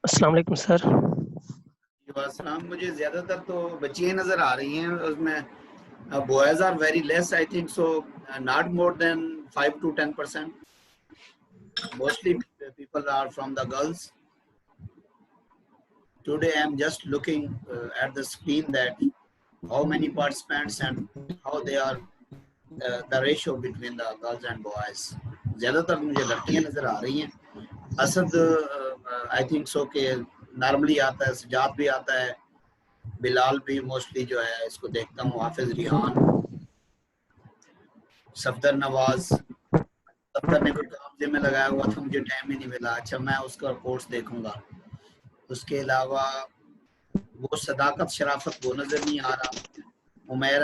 अस्सलाम वालेकुम सर। मुझे ज्यादातर तो बच्चियां नजर आ रही हैं उसमें। Boys are very less I think so, not more than 5 to 10%. Mostly people are from the girls. Today I am just looking at the screen that how many participants and how they are the ratio between the girls and boys. ज्यादातर मुझे लड़कियां नजर आ रही हैं. असद आई think सो के normally आता है, सजाद भी आता है, बिलाल भी मोस्टली जो है इसको देखता हूँ, हाफिज रिहान, सफदर नवाज. सफदर ने कोई काम जिम्मे लगाया हुआ था, मुझे टाइम ही नहीं मिला. अच्छा, मैं उसका कोर्स देखूंगा. उसके अलावा वो सदाकत शराफत वो नजर नहीं आ रहा. उमैर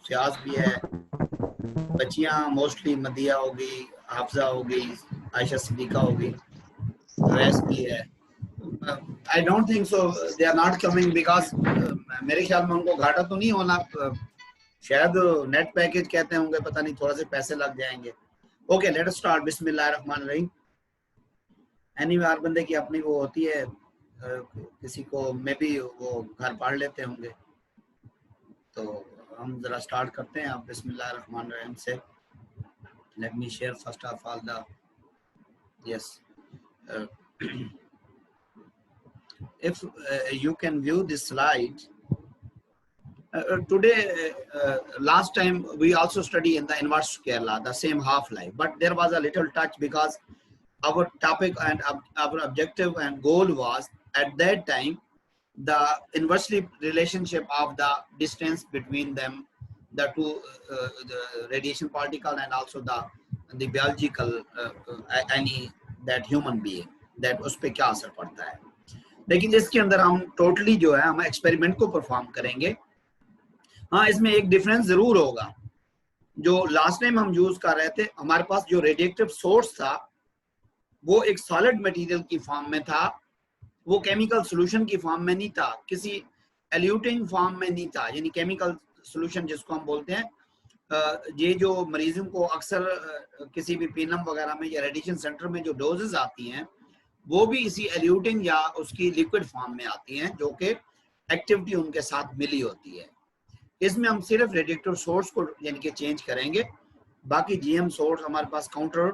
फयाज भी है. बच्चियां मोस्टली मदिया होगी, हाफजा होगी, आयशा सिद्दीका होगी, वैस भी है. I don't think so they are not coming because मेरे ख्याल में उनको घाटा तो नहीं होना. शायद नेट पैकेज कहते होंगे, पता नहीं, थोड़ा से पैसे लग जाएंगे. Okay, let us start. बिस्मिल्लाहिर्रहमानिर्रहीम. एनी हर बंदे की अपनी वो होती है, किसी को मे बी वो घर पढ़ लेते होंगे. तो हम जरा स्टार्ट करते हैं. आप बिस्मिल्लाहिर्रहमानिर्रहीम से. Let me share first of all the yes. If you can view this slide. Today, last time we also study in the inverse square law, the same half-life, but there was a little touch because our topic and our objective and goal was at that time the inversely relationship of the distance between them, the two the radiation particle and also the biological any that human being, that उस पे क्या असर पड़ता है. लेकिन इसके अंदर हम टोटली जो है हम एक्सपेरिमेंट को परफॉर्म करेंगे. हाँ, इसमें एक डिफरेंस जरूर होगा. जो लास्ट टाइम हम यूज कर रहे थे, हमारे पास जो रेडिएटिव सोर्स था वो एक सॉलिड मटेरियल की फॉर्म में था, वो केमिकल सॉल्यूशन की फॉर्म में नहीं था, किसी एल्यूटिंग फॉर्म में नहीं था. यानी केमिकल सॉल्यूशन जिसको हम बोलते हैं, ये जो मरीजों को अक्सर किसी भी पीनम वगैरह में या रेडिएशन सेंटर में जो डोजेस आती हैं वो भी इसी एल्यूटिंग या उसकी लिक्विड फॉर्म में आती हैं, जो कि एक्टिविटी उनके साथ मिली होती है. इसमें हम सिर्फ रेडिएटिव सोर्स को यानी कि चेंज करेंगे. बाकी जीएम सोर्स हमारे पास काउंटर,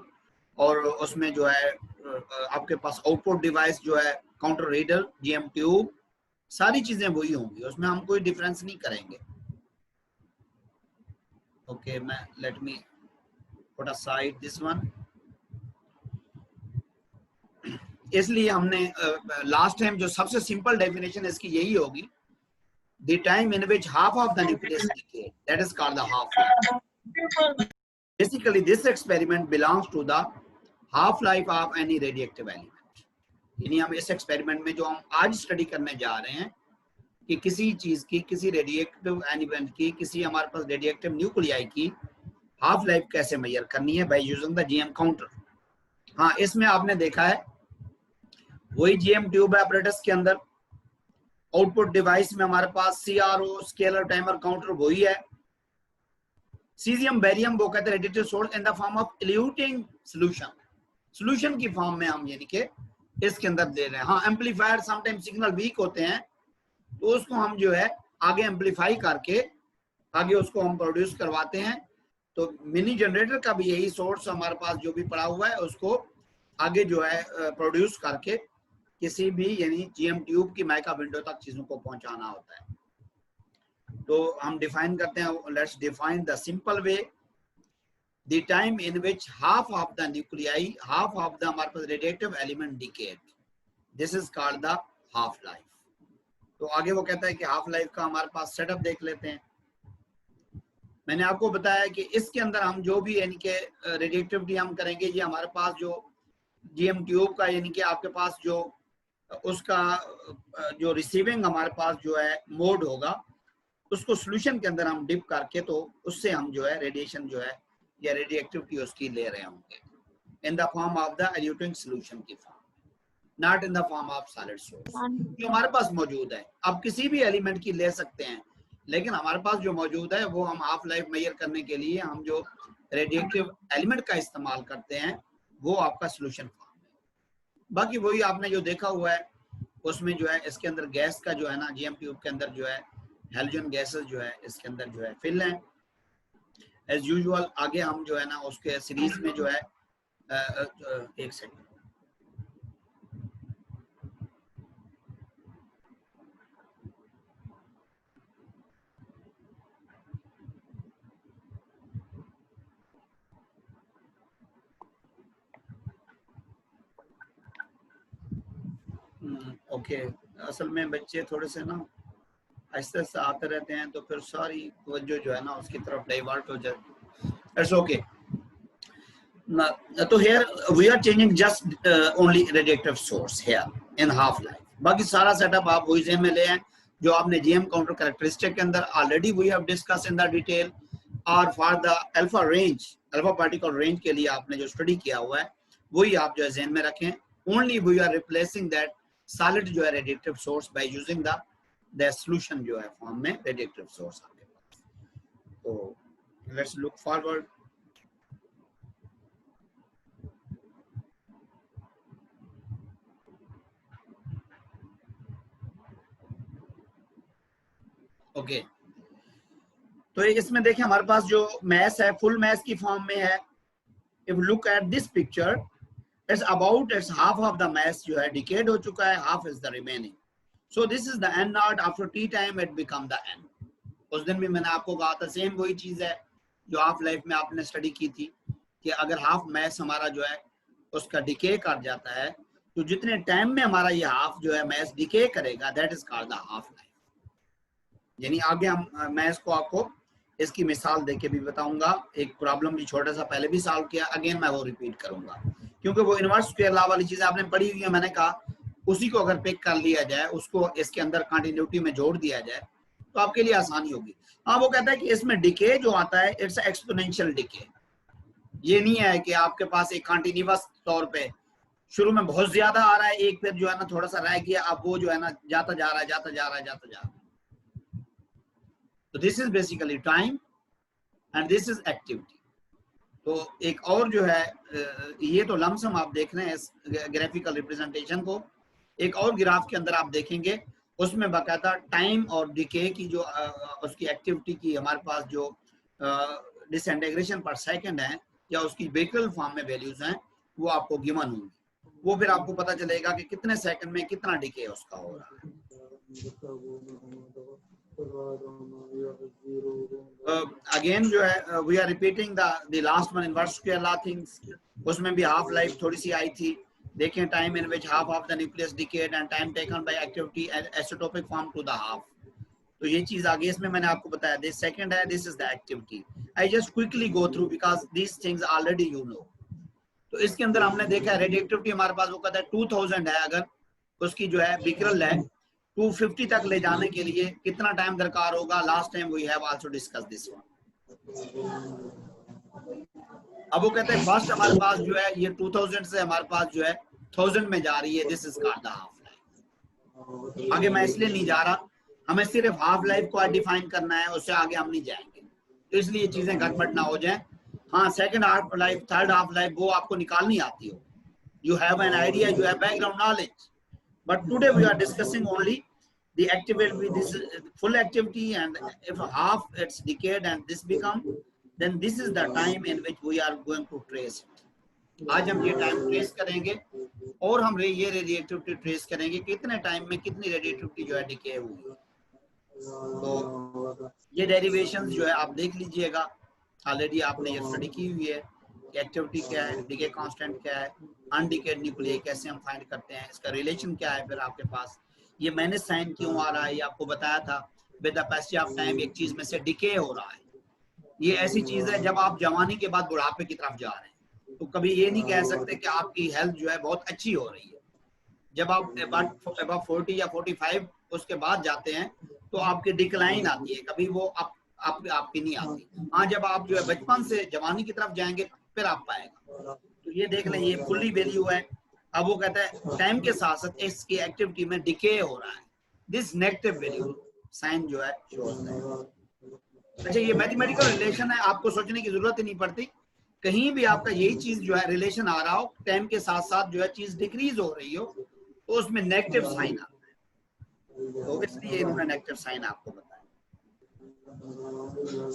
और उसमें जो है आपके पास आउटपुट डिवाइस जो है काउंटर रीडर, जीएम ट्यूब, सारी चीजें वही होंगी, उसमें हम कोई डिफरेंस नहीं करेंगे. ओके, मैं let me put aside this one. इसलिए हमने लास्ट टाइम जो सबसे सिंपल डेफिनेशन इसकी यही होगी, the time in which half of the nucleus decay, that is called the half-life. Basically this experiment belongs to the half-life of any radioactive element. यानी हम इस एक्सपेरिमेंट में जो हम आज स्टडी करने जा रहे हैं कि किसी चीज की, किसी रेडिएटिव एलिमेंट की, किसी हमारे पास रेडिएटिव न्यूक्लियाई की हाफ लाइफ कैसे मेजर करनी है bye using the GM counter. हाँ, इसमें आपने देखा है वही जीएम ट्यूब ऑपरेटर्स के अंदर आउटपुट डिवाइस में हमारे पास सीआरओ, स्केलर टाइमर काउंटर वही है. सीजियम बेरियम वो कहते हैं radiative source in the form of eluting solution. Solution की फॉर्म में हम यानी कि इसके अंदर दे रहे हैं. हाँ, एम्पलीफायर समटाइम सिग्नल वीक होते हैं तो उसको हम जो है आगे एम्पलीफाई करके आगे उसको हम प्रोड्यूस करवाते हैं. तो मिनी जनरेटर का भी यही सोर्स हमारे पास जो भी पड़ा हुआ है उसको आगे जो है प्रोड्यूस करके किसी भी यानी जीएम ट्यूब की माइका विंडो तक चीजों को पहुंचाना होता है. तो हम डिफाइन करते हैं, let's define the simple way, the time in which half of the nuclei, half of the हमारे पास radiative element decayed, this is called the half life. तो आगे वो कहता है कि हाफ लाइफ का हमारे पास सेटअप देख लेते हैं. मैंने आपको बताया कि इसके अंदर हम जो भी यानी कि रेडिएटिविटी हम करेंगे, ये हमारे पास जो जीएम ट्यूब का यानी कि आपके पास जो उसका जो रिसीविंग हमारे पास जो है मोड होगा, उसको सॉल्यूशन के अंदर हम डिप करके तो उससे हम जो है रेडिएशन जो है या रेडिएटिविटी उसकी ले रहे होंगे in the form of the eluting solution की form, not in the form of solid source जो हमारे पास मौजूद है. अब किसी भी एलिमेंट की ले सकते हैं, लेकिन हमारे पास जो मौजूद है वो हम हाफ लाइफ मेजर करने के लिए हम जो रेडिएटिव एलिमेंट का इस्तेमाल करते हैं वो आपका सॉल्यूशन फॉर्म है. बाकी वही आपने जो देखा हुआ है उसमें जो है इसके अंदर गैस का जो है ना, जीएम ट्यूब के अंदर जो है हेलोजन गैसेस जो है इसके अंदर जो है फिल है एज यूजुअल. आगे हम जो है ना उसके सीरीज में जो है एक सेकंड, ओके, असल में बच्चे थोड़े से ना आहिस्ते आहिस्ते आते रहते हैं तो फिर सारी तवज्जो जो है ना उसकी तरफ डाइवर्ट हो जाती है। It's okay. तो here we are changing just only radiative source here in half life, बाकी सारा सेटअप आप वही ज़हन में ले आए जो आपने जीएम काउंटर कैरेक्टरिस्टिक के अंदर already we have discuss in the detail, और for the alpha range, alpha particle range के लिए आपने जो स्टडी किया हुआ है वही आप जो है ज़हन में रखें। Only we are replacing that solid जो है radiative source by using the solution जो है फॉर्म में रेडिएटिव सोर्स आपके पास। तो लेट्स लुक फॉरवर्ड। ओके, तो इसमें देखिए हमारे पास जो मैस है फुल मैस की फॉर्म में है। If look at this picture, it's about it's half of the mass जो है डिकेड हो चुका है, half is the remaining. So this is the N not, after T time it become the N. उस दिन भी मैंने आपको कहा था सेम वही चीज है जो हाफ लाइफ में आपने स्टडी की थी कि अगर हाफ मैस हमारा जो है उसका डिके कर जाता है तो जितने टाइम में हमारा ये हाफ जो है मैस डिके करेगा that is called the half life. यानी आगे हम मैं इसको आपको इसकी मिसाल देके भी बताऊंगा। एक प्रॉब्लम भी छोटा सा पहले भी सॉल्व किया, अगेन मैं वो रिपीट करूंगा क्योंकि वो इनवर्स स्क्वायर लॉ वाली चीज आपने पढ़ी हुई है। मैंने कहा उसी को अगर पिक कर लिया जाए, उसको इसके अंदर कंटिन्यूटी में जोड़ दिया जाए तो आपके लिए आसानी होगी। हाँ, वो कहता है कि इसमें डिके जो आता है इट्स एक्सपोनेंशियल डिके। ये नहीं है कि आपके पास एक कंटिन्यूअस तौर पे शुरू में बहुत ज्यादा आ रहा है, एक फिर जो है ना थोड़ा सा रह गया, अब वो जो है ना जाता जा रहा है जाता जा रहा है जाता जा रहा है। तो this is basically time and this is activity. तो एक और जो है ये तो लमसम आप देख रहे हैं इस ग्राफिकल रिप्रेजेंटेशन को। एक और ग्राफ के अंदर आप देखेंगे उसमें बाकायदा टाइम और डिके की जो उसकी एक्टिविटी की हमारे पास जो डिसइंटीग्रेशन पर सेकंड है या उसकी बेकरल फॉर्म में वैल्यूज हैं वो आपको गिवन होंगी। वो फिर आपको पता चलेगा कि कितने सेकंड में कितना डिके उसका हो रहा है। अगेन जो है we are repeating the last one inverse square law things. उसमें भी हाफ लाइफ थोड़ी सी आई थी। देखें time in which half of the nucleus decayed and time taken by activity isotopic form to the half. तो ये चीज आगे इसमें मैंने आपको बताया दिस सेकंड है, this is the activity. I just quickly go through because these things already you know. तो इसके अंदर हमने देखा है रेडिएटिविटी हमारे पास वो कहता है 2000 है, अगर उसकी जो है बिकरल है 250 तक ले जाने के लिए कितना टाइम दरकार होगा। Last time we have also discuss this one. अब वो कहते हैं फर्स्ट हमारे पास जो है ये 2000 से हमारे पास जो है 1000 में जा रही है, this is called the half life. आगे मैं इसलिए नहीं जा रहा, हमें सिर्फ हाफ लाइफ को डिफाइन करना है, उससे आगे हम नहीं जाएंगे तो इसलिए चीजें गड़बड़ ना हो जाए। हाँ, second half life, third half life वो आपको निकालनी आती हो, you have an idea, you have background knowledge, but today we are discussing only the activity with this full activity, and if half it's decayed and this become, then this is the time in which we are going to trace it. आज हम ये time trace करेंगे और हम ये रेडिएटिविटी trace करेंगे कितने time में कितनी रेडिएटिविटी जो है डिके हुई। तो ये डेरिवेशंस जो है आप देख लीजिएगा, ऑलरेडी आपने ये स्टडी की हुई है। एक्टिविटी क्या है, डिके कांस्टेंट क्या है, अनडिकेड न्यूक्लियर कैसे हम फाइंड करते हैं, इसका रिलेशन क्या है। फिर आपके पास ये माइनस साइन क्यों आ रहा है, ये आपको बताया था। With the passage of time एक चीज में से डिके हो रहा है। ये ऐसी चीज है जब आप जवानी के बाद बुढ़ापे की तरफ जा रहे हैं तो कभी ये नहीं कह सकते कि आपकी हेल्थ जो है बहुत अच्छी हो रही है। जब आप अबाउट 40 या 45 उसके बाद जाते हैं तो आपकी डिक्लाइन आती है, कभी वो आपकी नहीं आती। हाँ, जब आप जो है बचपन से जवानी की तरफ जाएंगे फिर आप पाएगा। तो ये देख लें, ये फुल्ली वैल्यू है। अब वो कहता है टाइम के साथ साथ इसकी एक्टिविटी में डिके हो रहा है, दिस नेगेटिव वैल्यू साइन जो है शो होता है। अच्छा, ये मैथमेटिकल रिलेशन है, आपको सोचने की जरूरत ही नहीं पड़ती। कहीं भी आपका यही चीज जो है रिलेशन आ रहा हो, टाइम के साथ साथ जो है चीज डिक्रीज हो रही हो तो उसमें नेगेटिव साइन आता है। तो इसलिए इन्होंने नेगेटिव साइन आपको बताया।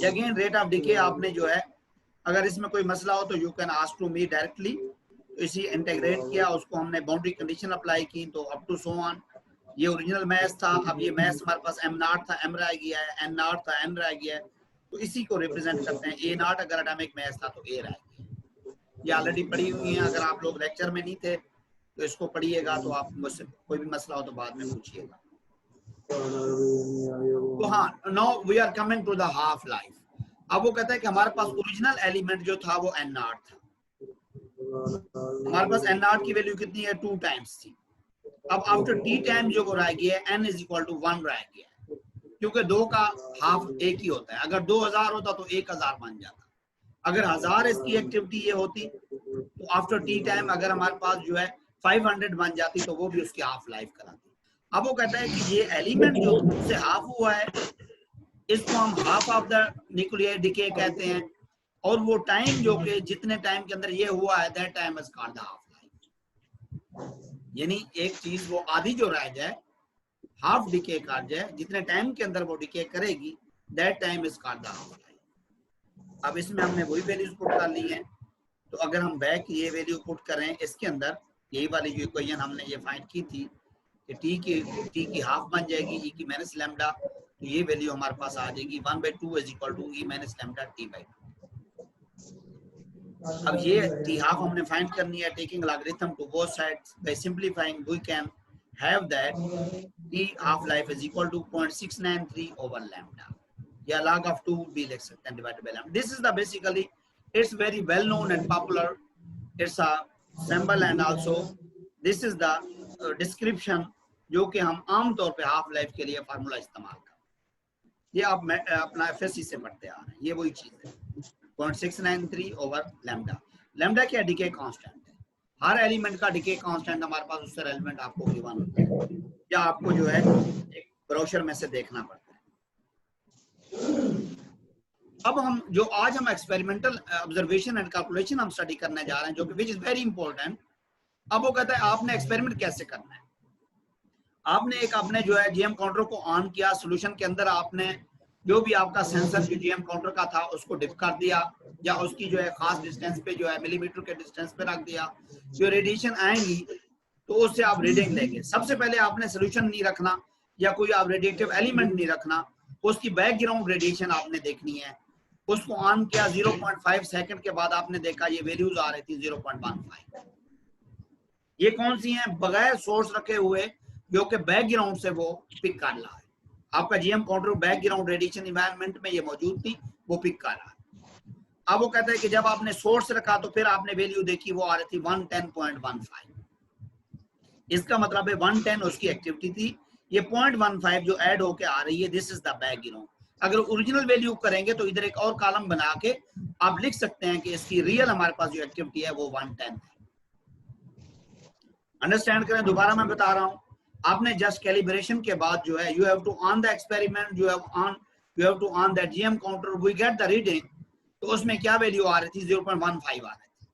अगेन रेट ऑफ डिके आपने जो है अगर इसमें कोई मसला हो तो you can ask to me directly. तो इसी इंटीग्रेट किया, उसको हमने बाउंड्री कंडीशन अप्लाई की तो अप टू सो ऑन। ये ओरिजिनल मैथ था, अब ये मैथ हमारे पास m नॉट था, m रह गया है, n नॉट था, n रह गया है। तो इसी को रिप्रेजेंट करते हैं। a नॉट अगर एटॉमिक मैथ था तो a रह गया। ये ऑलरेडी पढ़ी हुई है, अगर आप लोग लेक्चर में नहीं थे तो इसको पढ़िएगा, तो आप मुझसे कोई भी मसला हो तो बाद में पूछिएगा। तो हाँ, now we are coming to the half life. अब वो कहता है कि हमारे पास ओरिजिनल एलिमेंट जो था वो n नॉट था। हमारे पास n नॉट की वैल्यू कितनी है, 2 टाइम्स थी। अब आफ्टर t टाइम जो रह गया है n इज इक्वल टू 1 रह गया है, क्योंकि 2 का हाफ एक ही होता है। अगर 2000 होता तो 1000 बन जाता। अगर 1000 इसकी एक्टिविटी ये होती तो आफ्टर टी टाइम अगर हमारे पास जो है 500 बन जाती तो वो भी उसकी हाफ लाइफ कराती। अब वो कहता है कि ये एलिमेंट जो उससे हाफ हुआ है इसको हम half of the nuclear decay कहते हैं, और वो टाइम जो कि जितने टाइम के अंदर ये हुआ है that time is called the half life. यानी एक चीज वो आधी जो रह जाए, हाफ डिके कर जाए, जितने टाइम के अंदर वो डिके करेगी that time is called the half life. अब इसमें हमने वही वैल्यूज पुट कर ली है, तो अगर हम बैक ये वैल्यू पुट करें इसके अंदर, यही वाली जो इक्वेशन हमने ये फाइंड की थी कि टी की हाफ बन जाएगी ई की माइनस लैम्डा, तो ये वैल्यू हमारे पास आ जाएगी 1/2 is equal to e minus lambda टी/2। अब ये टी हाफ हमने फाइंड करनी है taking logarithm to both sides. By simplifying we can have that t half life is equal to 0.693 over lambda, या log of 2 भी लिख सकते हैं divided by lambda. This is the basically it's very well known and popular, it's a symbol and also this is the description जो कि हम आम तौर पे हाफ लाइफ के लिए फार्मूला इस्तेमाल करते हैं। ये आप अपना एफएससी से पढ़ते आ रहे हैं, ये वही चीज है 0.693 ओवर लैम्डा। लैम्डा क्या डिके कांस्टेंट है, हर एलिमेंट का डिके कांस्टेंट हमारे पास उससे रेलेवेंट आपको गिवन होता है, या आपको जो है एक ब्रोशर में से देखना पड़ता है। अब हम जो आज हम एक्सपेरिमेंटल ऑब्जर्वेशन एंड कैलकुलेशन हम स्टडी करने जा रहे हैं, जो कि विच इज वेरी इंपॉर्टेंट। अब वो कहता है आपने एक्सपेरिमेंट कैसे करना है। आपने एक अपने जो है जीएम काउंटर को ऑन किया, सॉल्यूशन के अंदर आपने जो भी आपका सेंसर जो जीएम काउंटर का था उसको डिप कर दिया, या उसकी जो है खास डिस्टेंस पे जो है मिलीमीटर के डिस्टेंस पे रख दिया। जो रेडिएशन आएंगी तो उससे आप रीडिंग लेंगे। सबसे पहले आपने सोल्यूशन नहीं रखना या कोई आप रेडिएटिव एलिमेंट नहीं रखना, उसकी बैकग्राउंड रेडिएशन आपने देखनी है। उसको ऑन किया, 0.5 सेकंड के बाद आपने देखा ये वैल्यूज आ रही थी 0.15। ये कौन सी हैं, बगैर सोर्स रखे हुए, जो कि बैकग्राउंड से वो पिक कर रहा है। आपका GM counter background radiation environment में ये मौजूद थी, वो पिक कर रहा है। अब वो कहता है कि जब आपने सोर्स रखा तो फिर आपने वैल्यू देखी, वो आ रही थी 110.15। इसका मतलब है 110 उसकी एक्टिविटी थी, ये 0.15 जो ऐड होके आ रही है, दिस इज द बैकग्राउंड। अगर ओरिजिनल वैल्यू करेंगे तो इधर एक और कॉलम बना के आप लिख सकते हैं कि इसकी रियल हमारे पास जो एक्टिविटी है वो 110 है। अंडरस्टैंड करें, दोबारा मैं बता रहा हूं, आपने जस्ट कैलिब्रेशन के बाद जो है you have to on the experiment, you have to on that GM counter, we get the reading. तो उसमें क्या वैल्यू आ रही थी, 0.15 आ रही थी।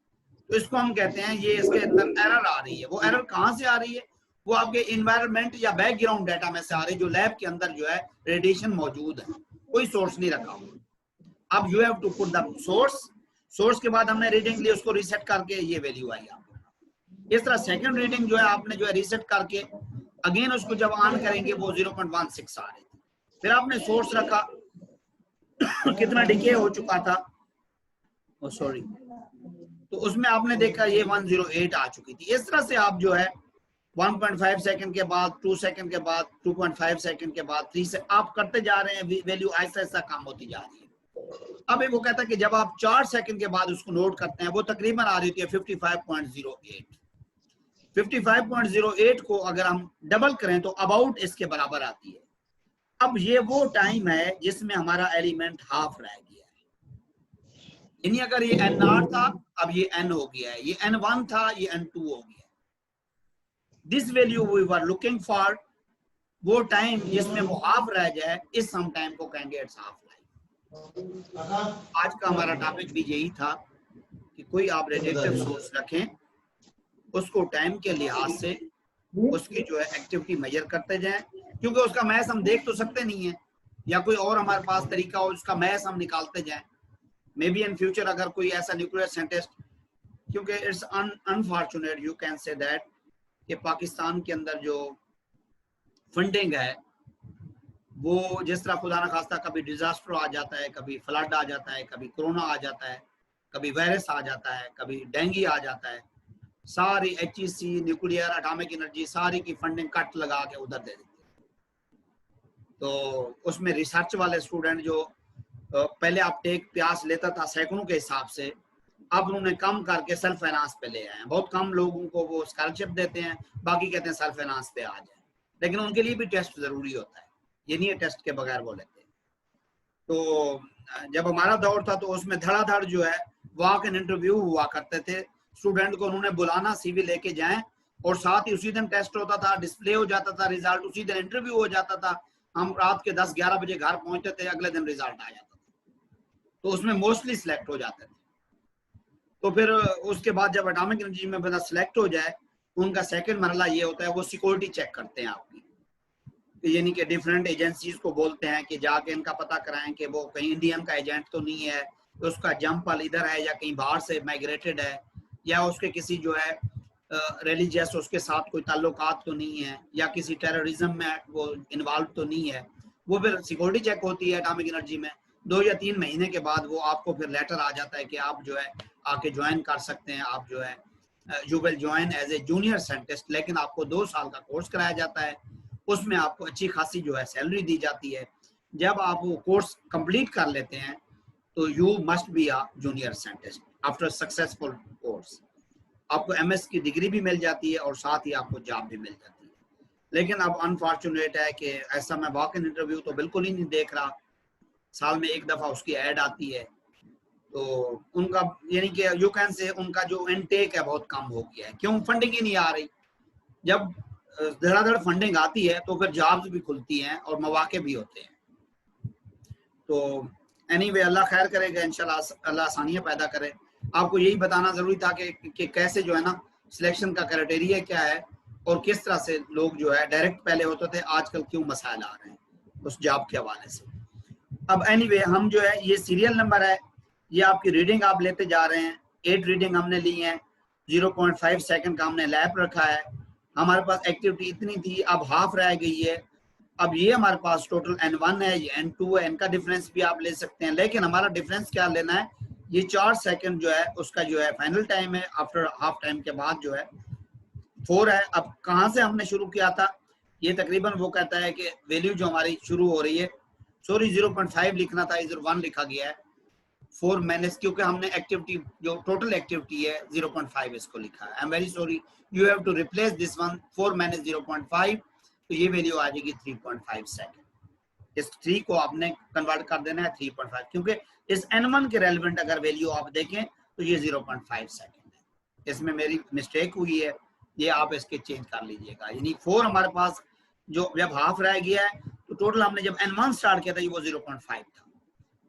तो इसको हम कहते हैं ये इसके अंदर एरर आ रही है। वो एरर कहां से आ रही है, वो आपके इन्वायरमेंट या बैकग्राउंड डाटा में से आ रही है, जो लैब के अंदर जो है रेडिएशन मौजूद है, कोई सोर्स नहीं रखा हुआ। अब you have to put the source के बाद हमने रीडिंग ली, उसको रीसेट करके ये वैल्यू आई आपको। इस तरह सेकंड रीडिंग जो है आपने जो है रीसेट करके अगेन उसको जब ऑन करेंगे वो 0.16 आ रही थी। फिर आपने सोर्स रखा, कितना डिके हो चुका था, सॉरी, तो उसमें आपने देखा ये 108 आ चुकी थी। इस तरह से आप जो है 1.5 सेकंड के बाद, 2 सेकंड के बाद, 2.5 सेकंड के बाद, 3 से आप करते जा रहे हैं, वैल्यू ऐसा ऐसा कम होती जा रही है। अब वो कहता है कि जब आप 4 सेकंड के बाद उसको नोट करते हैं, वो तकरीबन आ रही है 55.08। 55.08 को अगर हम डबल करें तो अबाउट इसके बराबर आती है। अब ये वो टाइम है जिसमें हमारा एलिमेंट हाफ रह गया है। यानी अगर ये n0 था, अब ये n हो गया है, ये n1 था, ये n2 हो गया। This value we were looking for, वो टाइम जिसमें वो हाफ रह जाए, इस सम टाइम को कहेंगे इट्स हाफ लाइफ। आज का हमारा टॉपिक भी यही था कि कोई आप रेडिएटिव सोर्स रखें, उसको टाइम के लिहाज से उसकी जो है एक्टिविटी मेजर करते जाएं, क्योंकि उसका मैथ हम देख तो सकते नहीं है, या कोई और हमारे पास तरीका हो उसका मैथ हम निकालते जाएं। मे बी इन फ्यूचर अगर कोई ऐसा न्यूक्लियर साइंटिस्ट, क्योंकि it's unfortunate you can say that कि पाकिस्तान के अंदर जो फंडिंग है वो जिस तरह खुदा न खास्ता कभी डिजास्टर आ जाता है, कभी फ्लड आ जाता है, कभी कोरोना आ जाता है, कभी वायरस आ जाता है, कभी डेंगू आ जाता है, सारी HEC, न्यूक्लियर, एटॉमिक एनर्जी, सारी की फंडिंग कट लगा के उधर दे देते। तो उसमें रिसर्च वाले स्टूडेंट जो पहले आप टेक प्यास लेता था सैकड़ों के हिसाब से, अब उन्होंने कम करके सेल्फ फाइनेंस पे ले आए हैं। बहुत कम लोगों को वो स्कॉलरशिप देते हैं, बाकी कहते हैं सेल्फ फाइनेंस पे आ जाए, लेकिन उनके लिए भी टेस्ट जरूरी होता है, ये नहीं है टेस्ट के बगैर वो लेते। तो जब हमारा दौर था तो उसमें धड़ाधड़ जो है वॉक इन इंटरव्यू हुआ करते थे। स्टूडेंट को उन्होंने बुलाना, CV लेके जाएं, और साथ ही उसी दिन टेस्ट होता था, डिस्प्ले हो जाता था, रिजल्ट उसी दिन इंटरव्यू हो जाता था। हम रात के 10-11 बजे घर पहुंचते थे, अगले दिन रिजल्ट आ जाता था, तो उसमें मोस्टली सिलेक्ट हो जाते थे। तो फिर उसके बाद जब एटॉमिक एनर्जी में बंदा सिलेक्ट हो जाए, उनका सेकंड मरला ये होता है, वो सिक्योरिटी चेक करते हैं आपकी, यानी कि डिफरेंट एजेंसीज को बोलते हैं कि जाके इनका पता कराएं कि वो कहीं इंडियन का एजेंट तो नहीं है, तो उसका जंप वाल इधर है, या कहीं बाहर से माइग्रेटेड है, या उसके किसी जो है रिलीजियस उसके साथ कोई ताल्लुकात तो नहीं है, या किसी टेररिज्म में वो इन्वॉल्व तो नहीं है। वो फिर सिक्योरिटी चेक होती है एटॉमिक एनर्जी में। 2 या 3 महीने के बाद वो आपको फिर लेटर आ जाता है कि आप जो है आके ज्वाइन कर सकते हैं, आप जो है you will join as a junior scientist, लेकिन आपको 2 साल का कोर्स कराया जाता है, उसमें आपको अच्छी खासी जो है सैलरी दी जाती है। जब आप वो कोर्स कंप्लीट कर लेते हैं तो you must be a junior scientist after successful course. आपको MS की डिग्री भी मिल जाती है और साथ ही आपको जॉब भी मिल जाती है। लेकिन अब अनफॉर्चुनेट है कि ऐसा मैं वॉक इन इंटरव्यू तो बिल्कुल ही नहीं देख रहा, साल में 1 दफा उसकी ऐड आती है, तो उनका यानी कि यू कैन से उनका जो इनटेक है बहुत कम हो गया है। क्यों? फंडिंग ही नहीं आ रही। जब धड़ाधड़ फंडिंग आती है तो फिर जॉब्स भी खुलती हैं और मौके भी होते हैं। तो एनीवे अल्लाह खैर करेगा, इंशाल्लाह अल्लाह आसानियां पैदा करे। आपको यही बताना जरूरी था कि कैसे जो है ना सिलेक्शन का क्राइटेरिया क्या है और किस तरह से लोग जो है डायरेक्ट पहले होते थे, आजकल क्यों मसाइल आ रहे हैं उस जॉब के हवाले से। अब एनीवे हम जो है ये सीरियल नंबर है, ये आपकी रीडिंग आप लेते जा रहे हैं। 8 रीडिंग हमने ली है, 0.5 सेकंड का हमने लैप रखा है। हमारे पास एक्टिविटी इतनी थी, अब हाफ रह गई है। अब ये हमारे पास टोटल N1 है, ये N2 है, इनका डिफरेंस भी आप ले सकते हैं, लेकिन हमारा डिफरेंस क्या लेना है, ये 4 सेकंड जो है उसका जो है फाइनल टाइम है, आफ्टर हाफ टाइम के बाद जो है 4 है। अब कहाँ से हमने शुरू किया था, ये तकरीबन वो कहता है कि वैल्यू जो हमारी शुरू हो रही है, सॉरी 0.5 लिखना था, इधर 1 लिखा गया है। 4 माइनस, क्योंकि हमने एक्टिविटी जो टोटल एक्टिविटी है 0.5 इसको लिखा है। I am very sorry, you have to replace this one, 4 minus 0.5, तो ये वैल्यू आ जाएगी 3.5 सेकंड। इस 3 को आपने कन्वर्ट कर देना है 3.5, क्योंकि इस N1 के रेलिवेंट अगर वैल्यू आप देखें तो ये 0.5 सेकंड है। इसमें मेरी मिस्टेक हुई है, ये आप इसके चेंज कर लीजिएगा। यानी 4 हमारे पास जो जब हाफ रह गया है, तो टोटल हमने जब N1 स्टार्ट किया था वो 0.5 था,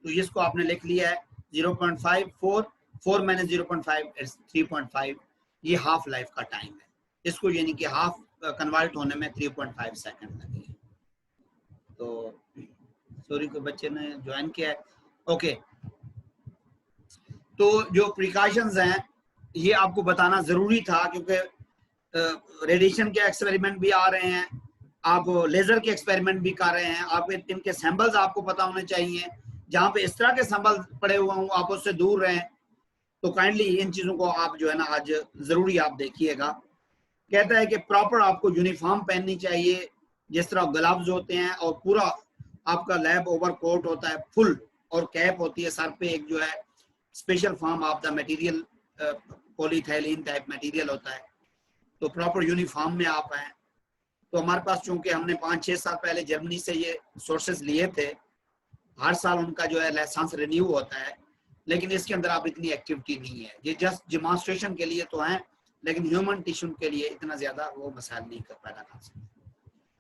तो इसको आपने लिख लिया है 0.5, 4 माइनस 0.5 इट्स 3.5। ये हाफ लाइफ का टाइम है, इसको यानी कि हाफ कन्वर्ट होने में 3.5 सेकंड लगे। तो सॉरी कोई बच्चे ने ज्वाइन किया है, ओके। तो जो प्रिकॉशंस हैं ये आपको बताना जरूरी था, क्योंकि रेडिएशन के एक्सपेरिमेंट भी आ रहे हैं, आप लेजर के एक्सपेरिमेंट भी कर रहे हैं, आप इनके सैंपल्स आपको पता होने चाहिए। जहाँ पे इस तरह के सैंपल पड़े हुए हों आप उससे दूर रहें। तो काइंडली इन चीजों को आप जो है ना आज जरूरी आप देखिएगा। कहता है कि प्रॉपर आपको यूनिफॉर्म पहननी चाहिए, जिस तरह ग्लव्स होते हैं, और पूरा आपका लैब ओवरकोट होता है फुल, और कैप होती है सर पे, एक जो है special form of the material polyethylene type material होता है। तो प्रॉपर यूनिफॉर्म में आप हैं। तो हमारे पास चूंकि हमने 5-6 साल पहले जर्मनी से ये सोर्सेज लिए थे, हर साल उनका जो है लाइसेंस रिन्यू होता है, लेकिन इसके अंदर आप इतनी एक्टिविटी नहीं है, ये जस्ट डिमॉन्स्ट्रेशन के लिए तो है, लेकिन ह्यूमन टिश्यू के लिए इतना ज्यादा वो मसाइल नहीं कर पैदा कर सकते।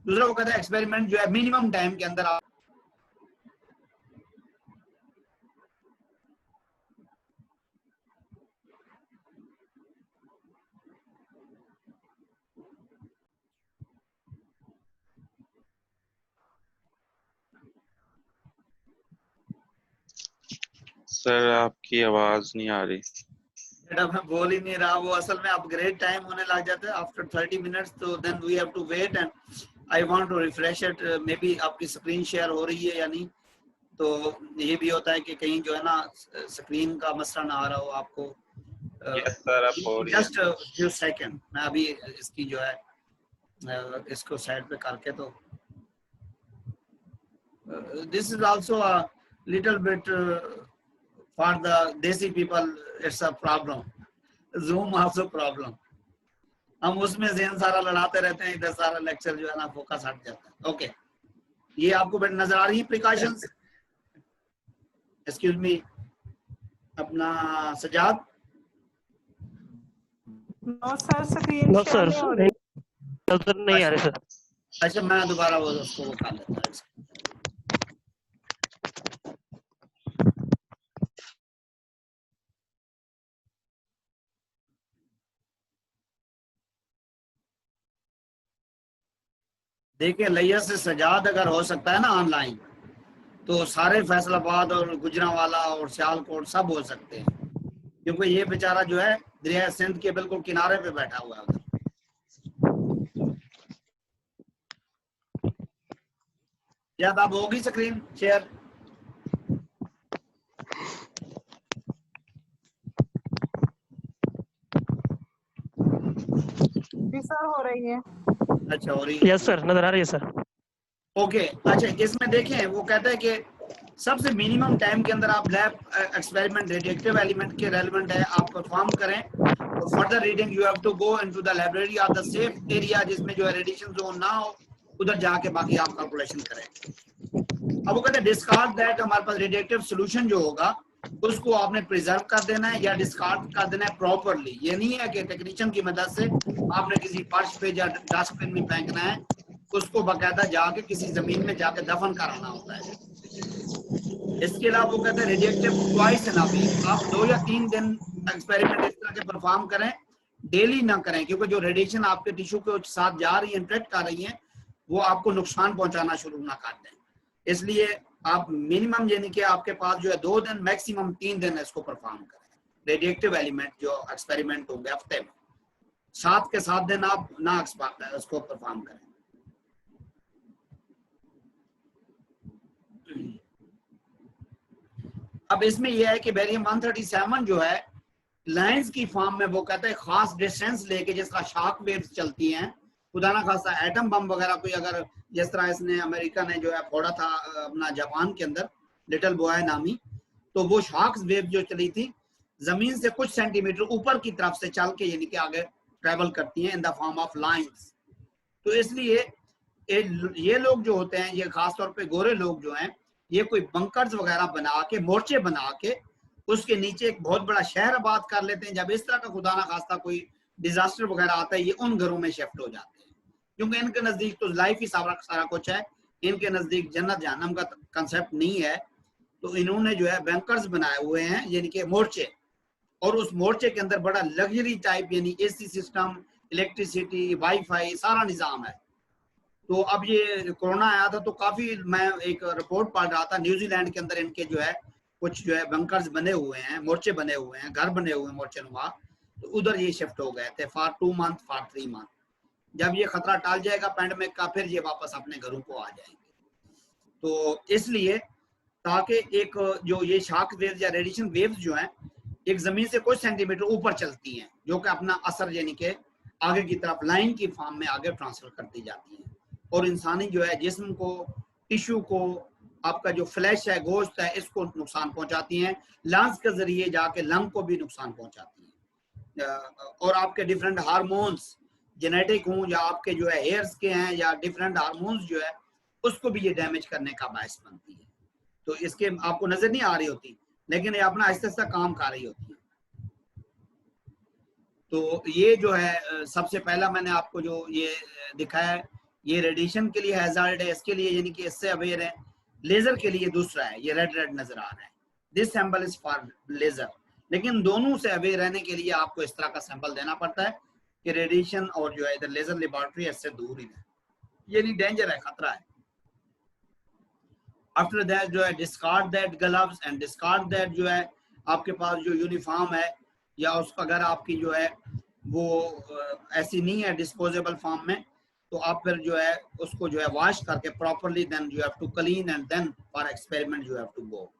दूसरा वो कहता है एक्सपेरिमेंट जो है मिनिमम टाइम के अंदर आप सर आपकी आवाज नहीं आ रही। बेटा मैं बोल ही नहीं रहा, वो असल में अपग्रेड टाइम होने लग जाता है आफ्टर 30 मिनट्स, तो then we have to wait and I want to refresh it. Maybe आपकी स्क्रीन शेयर हो रही है या नहीं, तो ये भी होता है कि कहीं जो है ना स्क्रीन का मसला ना आ रहा हो आपको। यस सर, अब हो रही है। जस्ट फ्यू सेकंड, मैं अभी इसकी जो है इसको साइड पे करके तो this is also a little bit for the desi people, it's a problem. Zoom also problem. हम उसमें ज़हन सारा लड़ाते रहते हैं, इधर सारा लेक्चर जो है ना फोकस हट जाता है। ओके, ये आपको नजर आ रही है प्रिकॉशंस? एक्सक्यूज मी अपना Sajjad. No sir, screen no share sir, नहीं हो रही। नजर नहीं आ रहे सर। अच्छा, मैं दोबारा वो उसको वो कर लेता हूँ। देखिए लैया से सजाद अगर हो सकता है ना ऑनलाइन, तो सारे फैसलाबाद और गुजरांवाला और सियालकोट सब हो सकते हैं, क्योंकि ये बेचारा जो है दरिया सिंध के बिल्कुल किनारे पे बैठा हुआ है उधर। याद अब होगी स्क्रीन शेयर? जी सर, हो रही है। अच्छा, हो रही है। यस सर, नजर आ रही है सर। ओके, अच्छा इसमें देखें वो कहता है कि सबसे मिनिमम टाइम के अंदर आप लैब एक्सपेरिमेंट रेडिएक्टिव एलिमेंट के रेलेवेंट है आप परफॉर्म करें, और further reading you have to go into the library of the safe area जिसमें जो है रेडिएशन जोन ना हो, उधर जाके बाकी आप कैलकुलेशन करें। अब वो कहते हैं डिस्कार्ड दैट, हमारे पास रेडिएक्टिव सोल्यूशन जो होगा उसको आपने प्रिजर्व कर देना है या डिस्कार्ड कर देना है प्रॉपरली। ये नहीं है कि टेक्नीशियन की मदद से आपने किसी फर्श पे या डस्टबिन में फेंकना है, उसको बाकायदा जाके किसी जमीन में जाके दफन कराना होता है। इसके अलावा वो कहते हैं radioactive twice in a week, आप 2 या 3 दिन एक्सपेरिमेंट इस तरह के परफॉर्म करें, डेली ना करें, क्योंकि जो रेडिएशन आपके टिश्यू के साथ जा रही है, इंटरेक्ट कर रही है, वो आपको नुकसान पहुंचाना शुरू ना कर दें। इसलिए आप मिनिमम यानी कि आपके पास जो है 2 दिन मैक्सिमम 3 दिन इसको परफॉर्म करें। रेडिएक्टिव एलिमेंट जो एक्सपेरिमेंट होंगे हफ्ते में 7 के 7 दिन आप ना इसको परफॉर्म करें। अब इसमें यह है कि बैरियम 137 जो है लाइंस की फॉर्म में, वो कहते हैं खास डिस्टेंस लेके जिसका शॉक वेव्स चलती हैं, खुदा ना खासा एटम बम वगैरह कोई अगर जिस तरह इसने अमेरिका ने जो है फोड़ा था अपना जापान के अंदर लिटिल बॉय नामी, तो वो शॉक वेव जो चली थी जमीन से कुछ सेंटीमीटर ऊपर की तरफ से चल के यानी कि आगे ट्रेवल करती हैं इन द फॉर्म ऑफ लाइंस। तो इसलिए ये लोग जो होते हैं, ये खासतौर पे गोरे लोग जो हैं, ये कोई बंकर्स वगैरह बना के, मोर्चे बना के उसके नीचे एक बहुत बड़ा शहर आबाद कर लेते हैं। जब इस तरह का खुदा ना खास्ता कोई डिजास्टर वगैरह आता है, ये उन घरों में शिफ्ट हो जाते हैं, क्योंकि इनके नजदीक तो लाइफ ही सारा कुछ है, इनके नजदीक जन्नत जहन्नम का कंसेप्ट नहीं है। तो इन्होंने जो है बैंकर्स बनाए हुए हैं यानी कि मोर्चे, और उस मोर्चे के अंदर बड़ा लग्जरी टाइप यानी एसी सिस्टम, इलेक्ट्रिसिटी, वाईफाई, सारा निजाम है। तो अब ये कोरोना आया था तो काफी, मैं एक रिपोर्ट पढ़ रहा था, न्यूजीलैंड के अंदर इनके जो है कुछ जो है बंकर्स बने हुए हैं, मोर्चे बने हुए हैं, घर बने हुए हैं मोर्चे नुमा, तो उधर ये शिफ्ट हो गए थे फॉर 2 मंथ, फॉर 3 मंथ। जब ये खतरा टाल जाएगा पैंडेमिक का, फिर ये वापस अपने घरों को आ जाएंगे। तो इसलिए ताकि एक जो ये शॉक वेव्स या रेडिएशन वेव्स जो हैं एक जमीन से कुछ सेंटीमीटर ऊपर चलती हैं, जो कि अपना असर यानी कि आगे की तरफ लाइन की फॉर्म में आगे ट्रांसफर करती जाती हैं, और इंसानी जो है जिस्म को, टिश्यू को, आपका जो फ्लैश है, गोश्त है, इसको नुकसान पहुंचाती हैं। लंग्स के जरिए जाके लंग को भी नुकसान पहुंचाती हैं, और आपके डिफरेंट हार्मोन्स जेनेटिक हों या आपके जो है हेयर्स के हैं या डिफरेंट हार्मोन्स जो है उसको भी ये डैमेज करने का बायस बनती है। तो इसके आपको नजर नहीं आ रही होती, लेकिन ये अपना आहिस्ता आहिस्ता काम कर रही होती है। तो ये जो है सबसे पहला मैंने आपको जो ये दिखाया है, ये रेडिएशन के लिए हैजार्ड है, इसके लिए यानी कि इससे अवेयर है। लेजर के लिए दूसरा है, ये रेड रेड नजर आ रहा है, this sample is for laser. लेकिन दोनों से अवेयर रहने के लिए आपको इस तरह का सैंपल देना पड़ता है कि रेडिएशन और जो है इधर लेजर लेबोरेटरी इससे दूर ही है, ये नहीं डेंजर है, खतरा है। आफ्टर दैट जो है discard that gloves and discard that जो है आपके पास जो यूनिफॉर्म है, या उसका अगर आपकी जो है वो ऐसी नहीं है डिस्पोजेबल फॉर्म में, तो आप फिर जो है उसको जो है वॉश करके properly, then you have to clean and then for experiment you have to go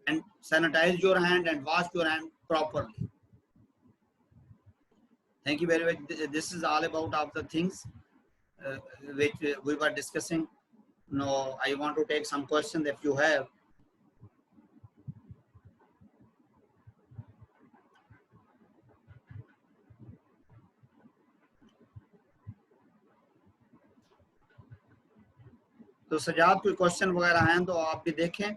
and sanitise your hand and wash your hand properly. Thank you very much. This is all about of the things which we were discussing. Now I want to take some questions if you have. तो सजाद कोई question वगैरह हैं तो आप भी देखें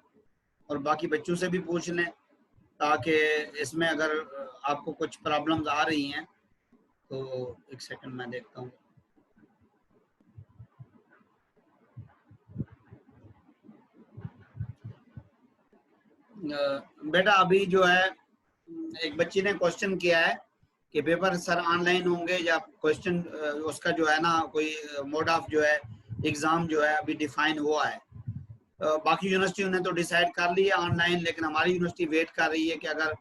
और बाकी बच्चों से भी पूछ लें, ताकि इसमें अगर आपको कुछ प्रॉब्लम्स आ रही हैं तो एक सेकंड मैं देखता हूँ। बेटा अभी जो है एक बच्ची ने क्वेश्चन किया है कि पेपर सर ऑनलाइन होंगे या क्वेश्चन उसका जो है ना कोई मोड ऑफ जो है एग्जाम जो है अभी डिफाइन हुआ है। बाकी यूनिवर्सिटियों ने तो डिसाइड कर लिया ऑनलाइन, लेकिन हमारी यूनिवर्सिटी वेट कर रही है कि अगर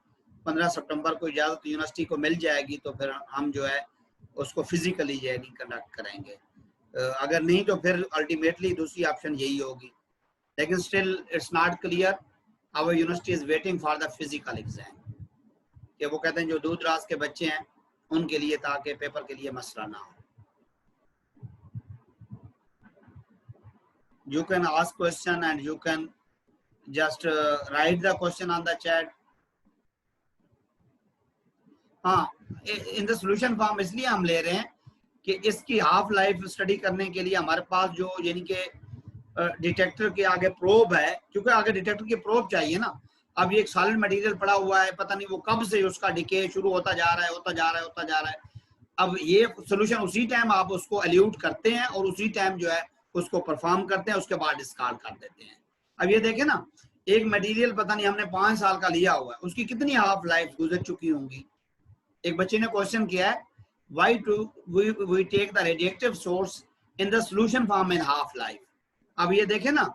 15 सितंबर को इजाज़त यूनिवर्सिटी को मिल जाएगी तो फिर हम जो है उसको फिजिकली जो है कंडक्ट करेंगे। अगर नहीं तो फिर अल्टीमेटली दूसरी ऑप्शन यही होगी, लेकिन still it's not clear. Our university is waiting for the physical exam, कि वो कहते हैं जो दूर दराज के बच्चे हैं उनके लिए, ताकि पेपर के लिए मसला ना हो। You can ask question and you can just write the question on the chat. हाँ, इन द सोल्यूशन फॉर्म इसलिए हम ले रहे हैं कि इसकी हाफ लाइफ स्टडी करने के लिए हमारे पास जो यानी कि डिटेक्टर के आगे प्रोब है, क्योंकि आगे डिटेक्टर की प्रोब चाहिए ना। अब ये एक सॉलिड मटेरियल पड़ा हुआ है, पता नहीं वो कब से उसका डिके शुरू होता जा रहा है, होता जा रहा है। अब ये सोल्यूशन उसी टाइम आप उसको एल्यूट करते हैं और उसी टाइम जो है उसको परफॉर्म करते हैं, उसके बाद डिस्कार्ड कर देते हैं। अब ये देखें ना, एक मटेरियल पता नहीं हमने 5 साल का लिया हुआ है, उसकी कितनी हाफ लाइफ गुजर चुकी होंगी। एक बच्चे ने क्वेश्चन किया है, why do we take the radiative source in the solution form in half life. अब ये देखें ना,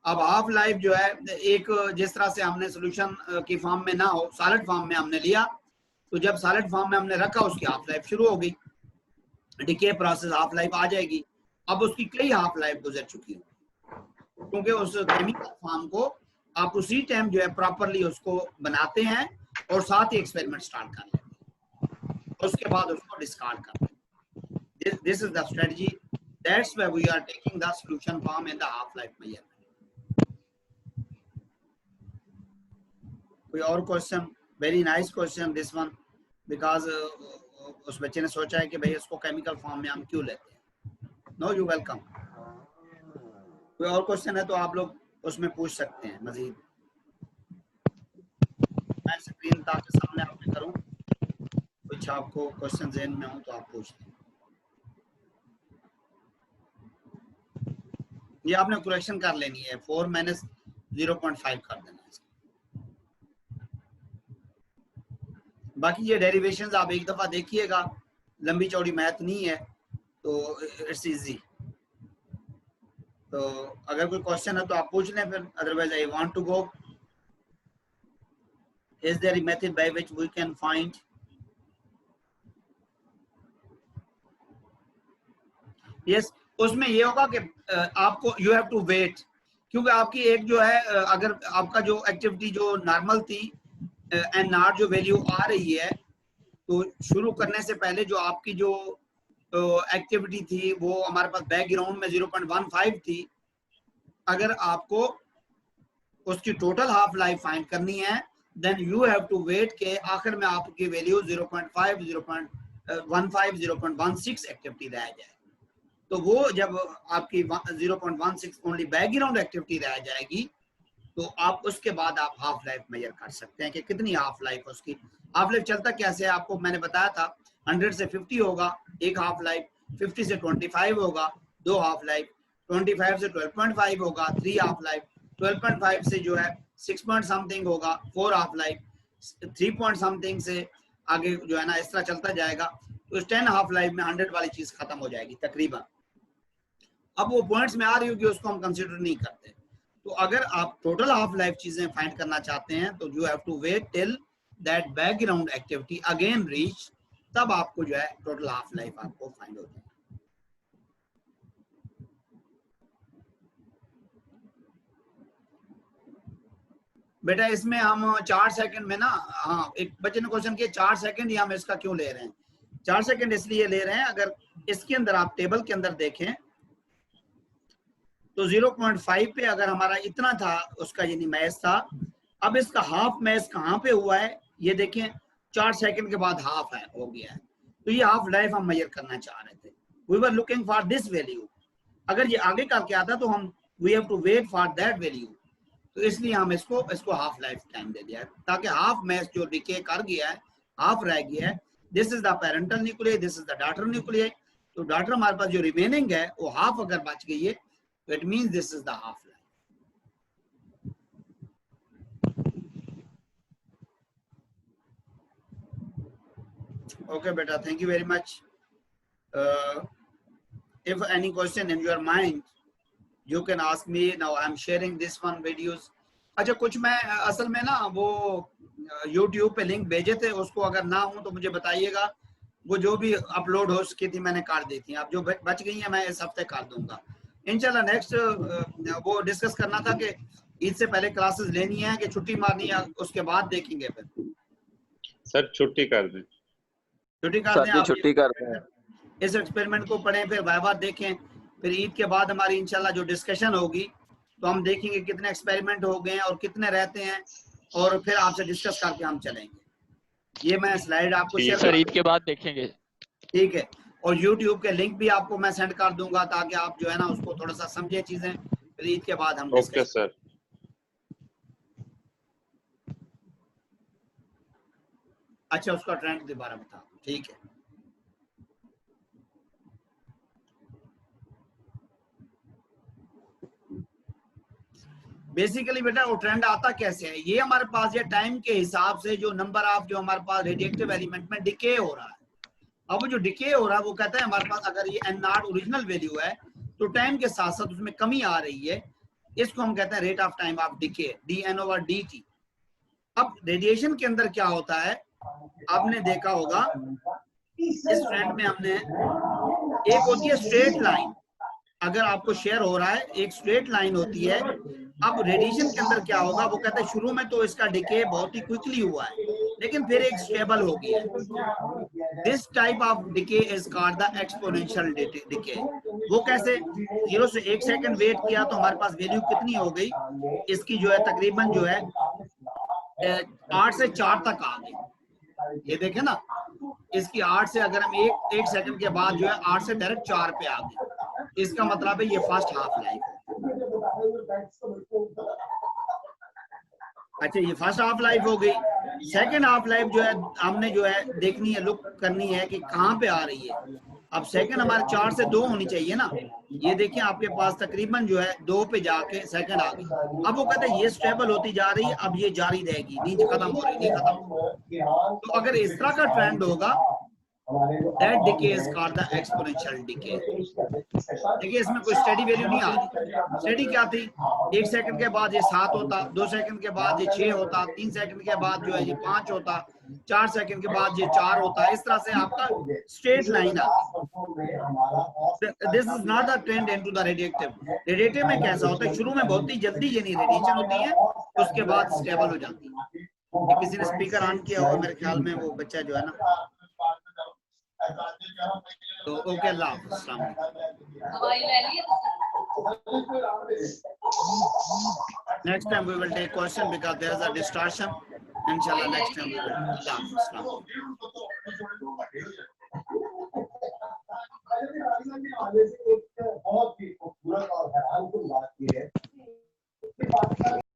अब हाफ लाइफ जो है एक जिस तरह से हमने सॉल्यूशन की फॉर्म में ना हो, सॉलिड फॉर्म में हमने लिया, तो जब सॉलिड फॉर्म में हमने रखा उसकी हाफ लाइफ शुरू हो गई, डिके प्रोसेस हाफ लाइफ आ जाएगी। अब उसकी कई हाफ लाइफ गुजर चुकी है, क्योंकि उस केमिकल फॉर्म को आप उसी टाइम जो है प्रॉपरली उसको बनाते हैं और साथ ही एक्सपेरिमेंट स्टार्ट कर लेते हैं, उसके बाद उसको डिस्कार्ड करते हैं। This is the strategy, that's why we are taking the solution form in the half life measurement. कोई और question? Very nice question this one, because उस बच्चे ने सोचा है कि भाई इसको केमिकल फॉर्म में हम क्यों लेते हैं। No, you welcome. कोई और क्वेश्चन है तो आप लोग उसमें पूछ सकते हैं मजीद। मैं स्क्रीन ताकि सामने आपने करूं, कुछ आपको क्वेश्चन ज़हन में हो तो आप पूछ लें। ये आपने करेक्शन कर लेनी है, 4 माइनस 0.5 कर देना है। बाकी ये डेरिवेशंस आप एक दफा देखिएगा, लंबी चौड़ी मैथ नहीं है, तो इट्स इजी। तो अगर कोई क्वेश्चन है तो आप पूछ लें, फिर otherwise I want to go. Is there a method by which we can find? Yes, उसमें ये होगा कि आपको यू हैव टू वेट, क्योंकि आपकी एक जो है अगर आपका जो एक्टिविटी जो नॉर्मल थी एंड नॉट जो वैल्यू आ रही है, तो शुरू करने से पहले जो आपकी जो एक्टिविटी थी वो हमारे पास बैकग्राउंड में 0.15 थी। अगर आपको उसकी टोटल हाफ लाइफ फाइंड करनी है, then you have to wait के आखिर में आपकी वैल्यू 0.5, 0.15, 0.16 एक्टिविटी रह जाए। तो वो जब आपकी 0.16 ओनली बैकग्राउंड एक्टिविटी रह जाएगी, तो आप उसके बाद आप हाफ लाइफ मेजर कर सकते हैं कि कितनी हाफ लाइफ उसकी। हाफ लाइफ चलता कैसे है आपको मैंने बताया था, 100 से 50 होगा एक हाफ लाइफ, 50 से 25 होगा 2 हाफ लाइफ, 25 से 12.5 होगा 3 हाफ लाइफ, 12.5 से जो है 6 पॉइंट समथिंग होगा 4 हाफ लाइफ, 3 पॉइंट समथिंग से आगे जो है ना इस तरह चलता जाएगा। तो 10 हाफ लाइफ में 100 वाली चीज खत्म हो जाएगी तकरीबन। अब वो पॉइंट्स में आ रही होगी, उसको हम कंसीडर नहीं करते। तो अगर आप टोटल हाफ लाइफ चीजें फाइंड करना चाहते हैं तो you have to wait till that background activity again reach, तब आपको जो है टोटल हाफ लाइफ आपको फाइंड हो जाए। बेटा इसमें हम 4 सेकंड में ना, हाँ एक बच्चे ने क्वेश्चन किया 4 सेकंड ही हम इसका क्यों ले रहे हैं। 4 सेकंड इसलिए ले रहे हैं, अगर इसके अंदर आप टेबल के अंदर देखें तो 0.5 पे अगर हमारा इतना था उसका यानी मैच था, अब इसका हाफ मैच कहाँ पे हुआ है ये देखें, 4 सेकंड के बाद हाफ है हो गया है। तो ये हाफ लाइफ हम मेजर करना चाह रहे थे। We were looking for this value. अगर ये आगे करके आता तो हम we have to wait for that value, तो इसलिए हम इसको हाफ लाइफ टाइम दे दिया है, ताकि हाफ मैच जो डिके कर गया है, हाफ रह गया है। This is the parental nucleus, this is the daughter nucleus. तो डॉटर हमारे पास जो रिमेनिंग है वो हाफ अगर बच गई है, तो it means this is the half life. Okay, beta, thank you very much. If any question in your mind, you can ask me. Now I'm sharing this one videos. अच्छा, कुछ मैं असल में ना वो YouTube पे लिंक भेजे थे, उसको अगर ना हो तो मुझे बताइएगा। वो जो भी अपलोड हो सकी थी मैंने कर दी थी, अब जो बच गई है मैं इस हफ्ते कर दूंगा इंशाल्लाह। नेक्स्ट वो डिस्कस करना था कि ईद से पहले क्लासेस लेनी है कि छुट्टी मारनी है, उसके बाद देखेंगे। फिर सर छुट्टी कर दें। छुट्टी कर दें, छुट्टी कर दें। इस एक्सपेरिमेंट को पढ़ें, फिर वाइवा देखें, फिर ईद के बाद हमारी इंशाल्लाह जो डिस्कशन होगी तो हम देखेंगे कितने एक्सपेरिमेंट हो गए हैं और कितने रहते हैं, और फिर आपसे डिस्कस करके हम चलेंगे। ये मैं स्लाइड आपको शेयर सर ईद के बाद देखेंगे। ठीक है, और YouTube के लिंक भी आपको मैं सेंड कर दूंगा ताकि आप जो है ना उसको थोड़ा सा समझे चीजें, फिर ईद के बाद हम ओके सर। अच्छा, उसका ट्रेंड दोबारा बता, ठीक है। बेसिकली बेटा वो ट्रेंड आता कैसे है, ये हमारे पास ये टाइम के हिसाब से जो नंबर ऑफ जो हमारे पास रेडिएक्टिव एलिमेंट में डिके हो रहा है। अब वो जो डिके हो रहा है वो कहता है हमारे पास अगर ये एन नॉट ओरिजिनल वैल्यू है तो टाइम के साथ साथ उसमें कमी आ रही है, इसको हम कहते हैं rate of time of decay, DN/dt। अब रेडिएशन के अंदर क्या होता है, आपने देखा होगा इस ट्रेंड में हमने एक होती है स्ट्रेट लाइन, अगर आपको शेयर हो रहा है एक स्ट्रेट लाइन होती है। अब रेडिएशन के अंदर क्या होगा, वो कहते हैं शुरू में तो इसका डिके बहुत ही क्विकली हुआ है लेकिन फिर एक स्टेबल हो गया है। This type of decay is called the exponential decay. वो कैसे, 0 से 1 सेकंड वेट किया तो हमारे पास वैल्यू कितनी हो गई, इसकी जो है तकरीबन जो है 8 से 4 तक आ गई। ये देखें ना, इसकी 8 से अगर हम एक सेकंड के बाद जो है 8 से डायरेक्ट 4 पे आ गए, इसका मतलब है ये फर्स्ट हाफ लाइफ है। अच्छा, ये फर्स्ट हाफ लाइफ हो गई। सेकंड हाफ लाइफ जो है हमने जो है देखनी है, लुक करनी है कि कहाँ पे आ रही है। अब सेकंड हमारे 4 से 2 होनी चाहिए ना, ये देखिए आपके पास तकरीबन जो है 2 पे जाके सेकंड आ गई। अब वो कहते हैं ये स्टेबल होती जा रही है, अब ये जारी रहेगी, नीचे खत्म हो रही, नहीं खत्म। तो अगर इस तरह का ट्रेंड होगा that decay is called the exponential decay। देखिए इसमें कोई स्टेडी वैल्यू नहीं आ रही। स्टेडी क्या थी, 1 सेकंड के बाद ये 7 होता, 2 सेकंड के बाद ये 6 होता, 3 सेकंड के बाद जो है ये 5 होता, 4 सेकंड के बाद ये 4 होता। इस तरह से आपका स्ट्रेट लाइन आती। This is not the trend into the radiative. Radiative में कैसा होता है, शुरू में बहुत ही जल्दी यानी रेडिएशन होती है, उसके बाद स्टेबल हो जाती है। किसी ने स्पीकर ऑन किया होगा मेरे ख्याल में, वो बच्चा जो है ना, तो ओके, अल्लाह हाफ़िज़। Next time we will take question because there is a distortion. Inshallah, next time we will. Allah Hafiz.